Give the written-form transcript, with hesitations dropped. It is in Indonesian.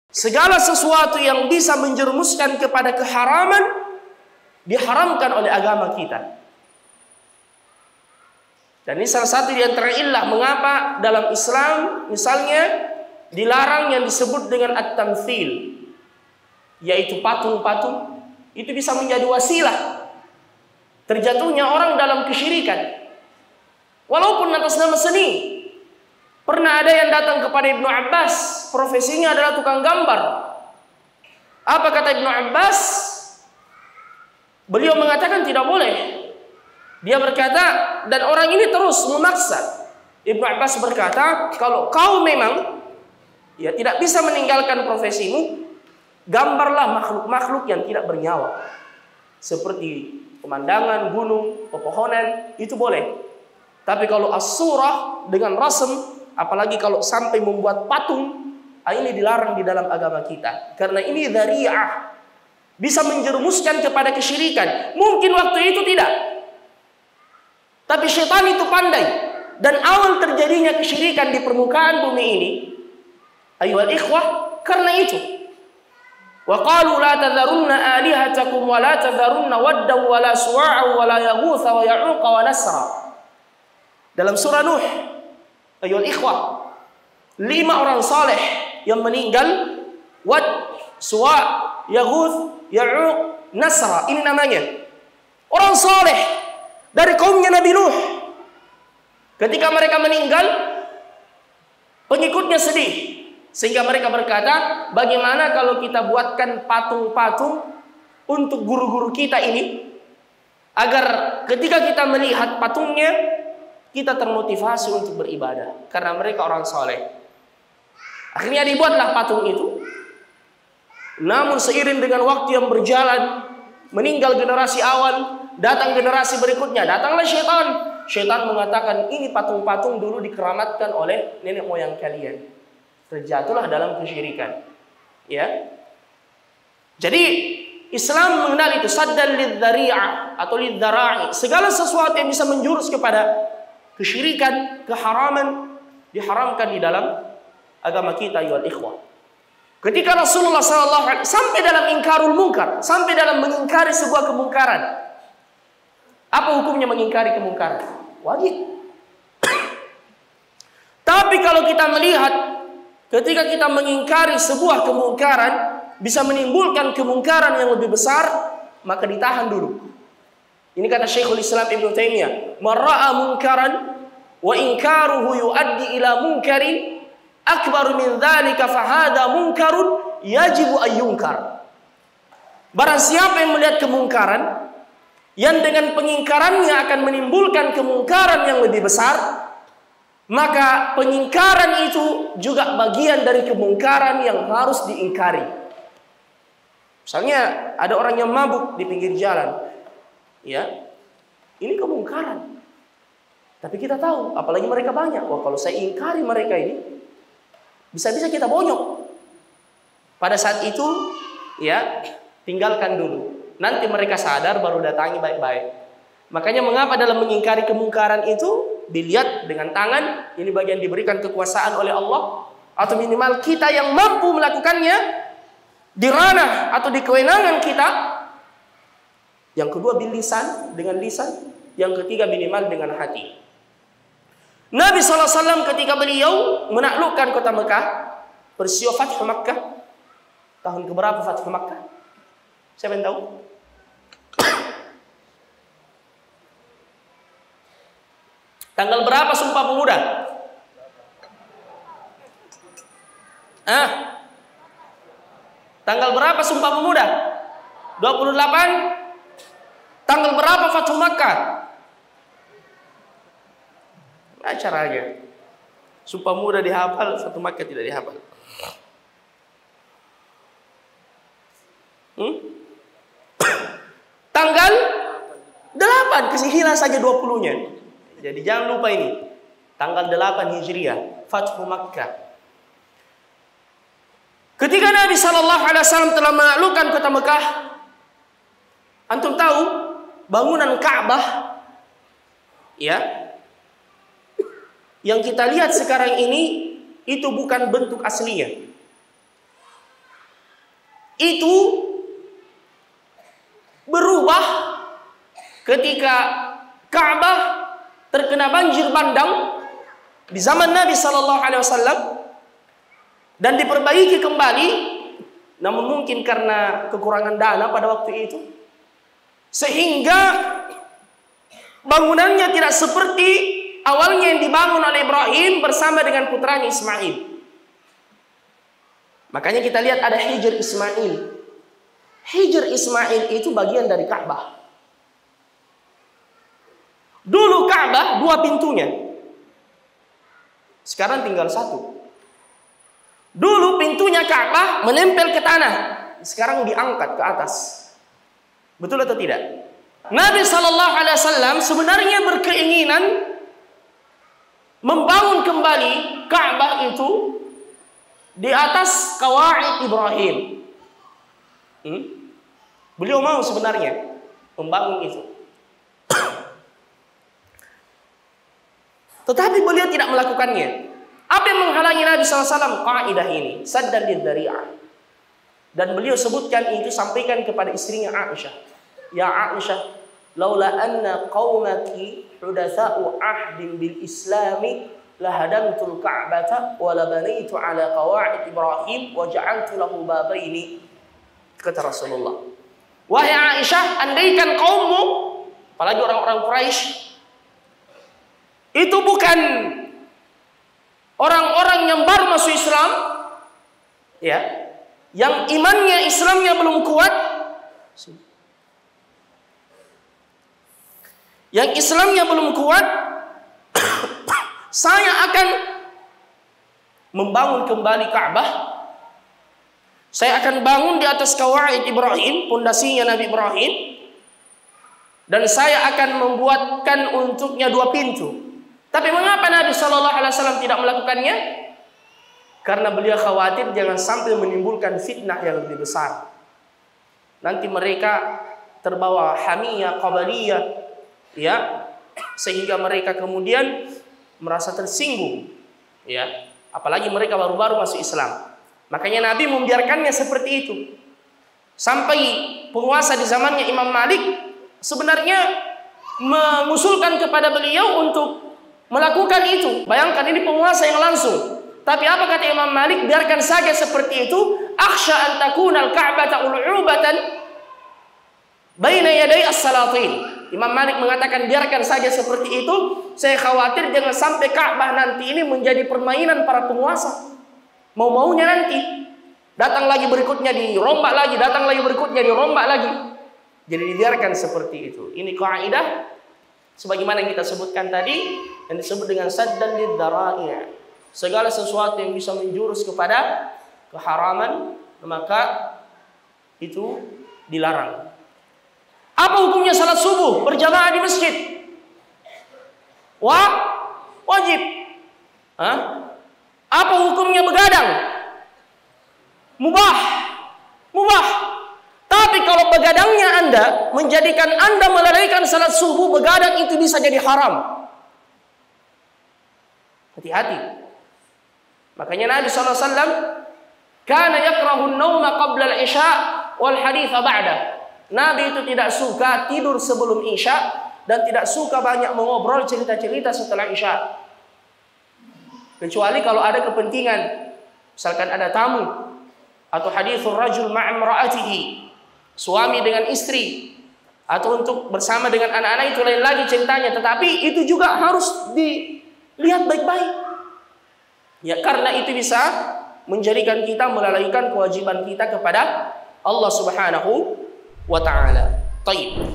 Segala sesuatu yang bisa menjerumuskan kepada keharaman diharamkan oleh agama kita. Dan ini salah satu di antara illah mengapa dalam Islam misalnya dilarang yang disebut dengan at-tamtsil, yaitu patung-patung. Itu bisa menjadi wasilah terjatuhnya orang dalam kesyirikan. Walaupun atas nama seni. Pernah ada yang datang kepada Ibnu Abbas, profesinya adalah tukang gambar. Apa kata Ibnu Abbas? Beliau mengatakan tidak boleh. Dia berkata, dan orang ini terus memaksa. Ibnu Abbas berkata, kalau kau memang ya tidak bisa meninggalkan profesimu, gambarlah makhluk-makhluk yang tidak bernyawa. Seperti pemandangan, gunung, pepohonan, itu boleh. Tapi kalau as-surah dengan rasm, apalagi kalau sampai membuat patung, ini dilarang di dalam agama kita. Karena ini dzari'ah, bisa menjerumuskan kepada kesyirikan. Mungkin waktu itu tidak, tapi syaitan itu pandai. Dan awal terjadinya kesyirikan di permukaan bumi ini, ayyuhal ikhwah, karena itu. Wa qalu la tadharunna alihatakum wa la tadharunna waddan wa la suwa'a wa la yaghutha wa ya'uqa wa nasra. Dalam surah Nuh, ayyuhal ikhwah, 5 orang saleh yang meninggal, Wad, Suwa, Yaghuth, Ya'uq, Nasra, ini namanya orang saleh dari kaumnya Nabi Nuh. Ketika mereka meninggal, pengikutnya sedih, sehingga mereka berkata, bagaimana kalau kita buatkan patung-patung untuk guru-guru kita ini, agar ketika kita melihat patungnya kita termotivasi untuk beribadah, karena mereka orang soleh. Akhirnya dibuatlah patung itu. Namun seiring dengan waktu yang berjalan, meninggal generasi awal, datang generasi berikutnya, datanglah syaitan. Syaitan mengatakan, ini patung-patung dulu dikeramatkan oleh nenek moyang kalian. Terjatuhlah dalam kesyirikan. Ya. Jadi Islam mengenal itu saddan lidz-dzari'ah atau lidz-dzara'i. Segala sesuatu yang bisa menjurus kepada kesyirikan, keharaman diharamkan di dalam agama kita, ya ikhwah. Ketika Rasulullah SAW sampai dalam ingkarul munkar, sampai dalam mengingkari sebuah kemungkaran. Apa hukumnya mengingkari kemungkaran? Wajib. Tapi kalau kita melihat ketika kita mengingkari sebuah kemungkaran bisa menimbulkan kemungkaran yang lebih besar, maka ditahan dulu. Ini kata Syekhul Islam Ibnu Taimiyah, "Mara'a munkaran wa inkaruhu yuaddi ila munkarin akbar min dzalika fa hadza munkarun yajibu ayyunkar." Barang siapa yang melihat kemungkaran yang dengan pengingkarannya akan menimbulkan kemungkaran yang lebih besar, maka pengingkaran itu juga bagian dari kemungkaran yang harus diingkari. Misalnya ada orang yang mabuk di pinggir jalan. Ya, ini kemungkaran. Tapi kita tahu, apalagi mereka banyak. Wah, kalau saya ingkari mereka ini, bisa-bisa kita bonyok. Pada saat itu, ya, tinggalkan dulu. Nanti mereka sadar, baru datangi baik-baik. Makanya mengapa dalam mengingkari kemungkaran itu dilihat dengan tangan, ini bagian diberikan kekuasaan oleh Allah, atau minimal kita yang mampu melakukannya di ranah atau di kewenangan kita. Yang kedua bil lisan, dengan lisan. Yang ketiga minimal dengan hati. Nabi SAW ketika beliau menaklukkan kota Mekah, peristiwa Fathu Makkah, tahun keberapa Fathu Makkah? Siapa yang tahu? Tanggal berapa Sumpah Pemuda? Tanggal berapa Sumpah Pemuda? 28. Tanggal berapa Fathu Makkah? Acaranya. Sumpah Pemuda dihafal, Fathu Makkah tidak dihafal. Tanggal 8, kasih hilang saja 20-nya. Jadi jangan lupa ini. Tanggal 8 Hijriah, Fathu Makkah. Ketika Nabi SAW telah menaklukkan kota Mekah, antum tahu bangunan Ka'bah, ya, yang kita lihat sekarang ini itu bukan bentuk aslinya. itu berubah ketika Ka'bah terkena banjir bandang di zaman Nabi Sallallahu Alaihi Wasallam dan diperbaiki kembali, namun mungkin karena kekurangan dana pada waktu itu, sehingga bangunannya tidak seperti awalnya yang dibangun oleh Ibrahim bersama dengan putranya Ismail. Makanya kita lihat ada Hijr Ismail. Hijr Ismail itu bagian dari Ka'bah. Dulu Ka'bah 2 pintunya, sekarang tinggal 1. Dulu pintunya Ka'bah menempel ke tanah, sekarang diangkat ke atas. Betul atau tidak? Nabi Sallallahu Alaihi Wasallam sebenarnya berkeinginan membangun kembali Ka'bah itu di atas Qawaid Ibrahim. Beliau mau sebenarnya membangun itu. Tetapi beliau tidak melakukannya. Apa yang menghalangi Nabi SAW? Kaidah ini, saddan lidzari'ah. Dan beliau sebutkan itu, sampaikan kepada istrinya Aisyah. Ya Aisyah, laula anna qaumaki hudatsa'u ahdin bil islami lahadamtul ka'bata wa labanaitu ala qawaid Ibrahim wa ja'altu lahu babaini. Kata Rasulullah, wahai Aisyah, andaikan kaummu, apalagi orang-orang Quraisy, itu bukan orang-orang yang baru masuk Islam, ya, yang imannya Islamnya belum kuat, yang Islamnya belum kuat, saya akan membangun kembali Ka'bah. Saya akan bangun di atas Qawaid Ibrahim, pondasinya Nabi Ibrahim, dan saya akan membuatkan untuknya 2 pintu. Tapi mengapa Nabi Sallallahu Alaihi Wasallam tidak melakukannya? Karena beliau khawatir jangan sampai menimbulkan fitnah yang lebih besar. Nanti mereka terbawa hamiyah, qabaliyah, ya, sehingga mereka kemudian merasa tersinggung, ya. Apalagi mereka baru-baru masuk Islam. Makanya Nabi membiarkannya seperti itu. Sampai penguasa di zamannya Imam Malik sebenarnya mengusulkan kepada beliau untuk melakukan itu. Bayangkan, ini penguasa yang langsung. Tapi apa kata Imam Malik? Biarkan saja seperti itu. Akhsha an takunal ka'bata ul'ubatan baina yaday as-salatin. Imam Malik mengatakan biarkan saja seperti itu. Saya khawatir jangan sampai Ka'bah nanti ini menjadi permainan para penguasa. Mau-maunya nanti datang lagi berikutnya dirombak lagi, datang lagi berikutnya dirombak lagi. Jadi dibiarkan seperti itu. Ini kaidah sebagaimana yang kita sebutkan tadi, yang disebut dengan saddan lidzara'i'. Segala sesuatu yang bisa menjurus kepada keharaman, maka itu dilarang. Apa hukumnya salat subuh berjamaah di masjid? Wajib. Apa hukumnya begadang? Mubah. Tapi kalau begadangnya Anda menjadikan Anda melalaikan salat subuh, begadang itu bisa jadi haram. Hati-hati. Makanya Nabi SAW kana yakrahu an-nawma qabla al-isya wal haditha ba'da. Nabi itu tidak suka tidur sebelum isya dan tidak suka banyak mengobrol cerita-cerita setelah isya. Kecuali kalau ada kepentingan, misalkan ada tamu, atau hadithur rajul ma'amra'atihi, suami dengan istri, atau untuk bersama dengan anak-anak, itu lain lagi ceritanya. Tetapi itu juga harus dilihat baik-baik, ya, karena itu bisa menjadikan kita melalaikan kewajiban kita kepada Allah Subhanahu wa ta'ala. Taib.